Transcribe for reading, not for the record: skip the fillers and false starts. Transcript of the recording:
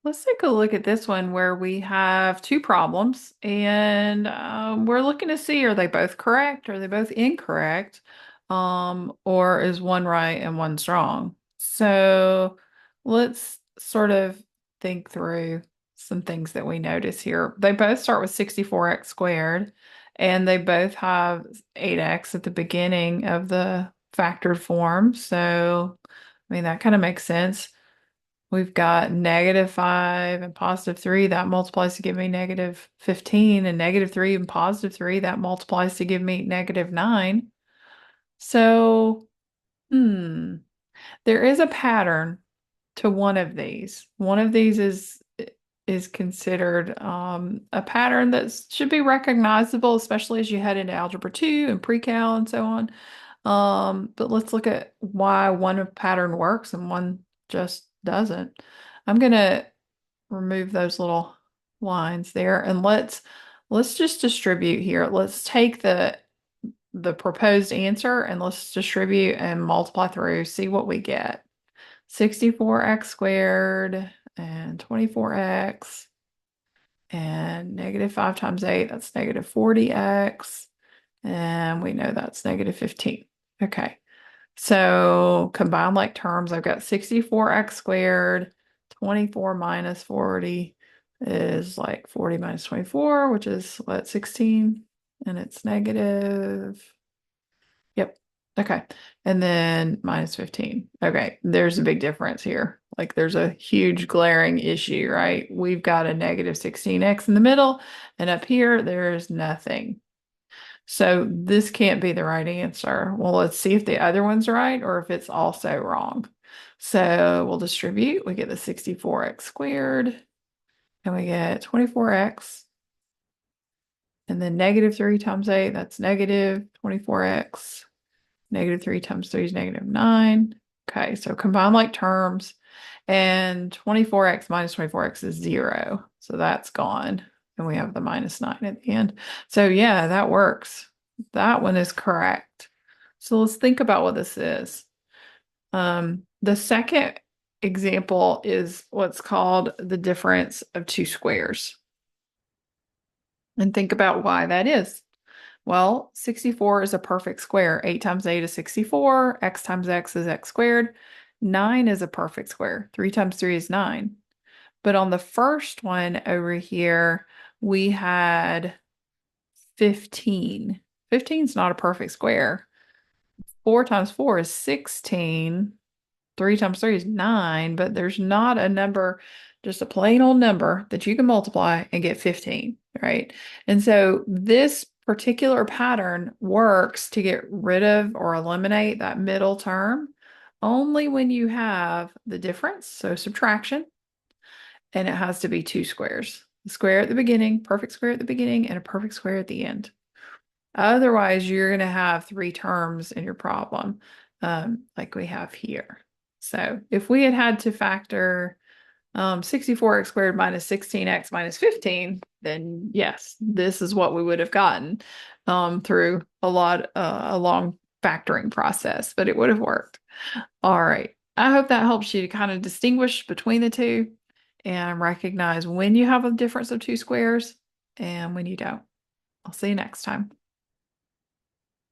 Let's take a look at this one where we have two problems and we're looking to see are they both correct? Are they both incorrect? Or is one right and one's wrong? So let's sort of think through some things that we notice here. They both start with 64x squared and they both have 8x at the beginning of the factored form. So, I mean, that kind of makes sense. We've got -5 and +3. That multiplies to give me -15. And -3 and +3. That multiplies to give me -9. So, there is a pattern to one of these. One of these is considered a pattern that should be recognizable, especially as you head into Algebra 2 and pre-cal and so on. But let's look at why one pattern works and one just doesn't. I'm gonna remove those little lines there and let's just distribute here. Let's take the proposed answer and let's distribute and multiply through, see what we get. 64x squared and 24x and -5 times 8, that's -40x. And we know that's -15. Okay. So combine like terms, I've got 64x squared, 24 minus 40 is like 40 minus 24, which is what, 16? And it's negative. Yep. Okay. And then minus 15. Okay. There's a big difference here. Like there's a huge glaring issue, right? We've got a -16x in the middle, and up here, there's nothing. So this can't be the right answer. Well, let's see if the other one's right or if it's also wrong. So we'll distribute. We get the 64x squared, and we get 24x. And then -3 times 8, that's -24x. -3 times 3 is -9. Okay, so combine like terms. And 24x minus 24x is 0. So that's gone. And we have the -9 at the end. So yeah, that works. That one is correct. So let's think about what this is. The second example is what's called the difference of two squares. And think about why that is. Well, 64 is a perfect square. 8 times 8 is 64. X times x is x squared. 9 is a perfect square. 3 times 3 is 9. But on the first one over here, we had 15. 15 is not a perfect square. 4 times 4 is 16. 3 times 3 is 9, but there's not a number, just a plain old number that you can multiply and get 15, right? And so this particular pattern works to get rid of or eliminate that middle term only when you have the difference, so subtraction, and it has to be two squares. A square at the beginning, perfect square at the beginning, and a perfect square at the end. Otherwise, you're going to have three terms in your problem, like we have here. So if we had to factor 64x squared minus 16x minus 15, then yes, this is what we would have gotten through a long factoring process, but it would have worked. All right. I hope that helps you to kind of distinguish between the two and recognize when you have a difference of two squares and when you don't. I'll see you next time.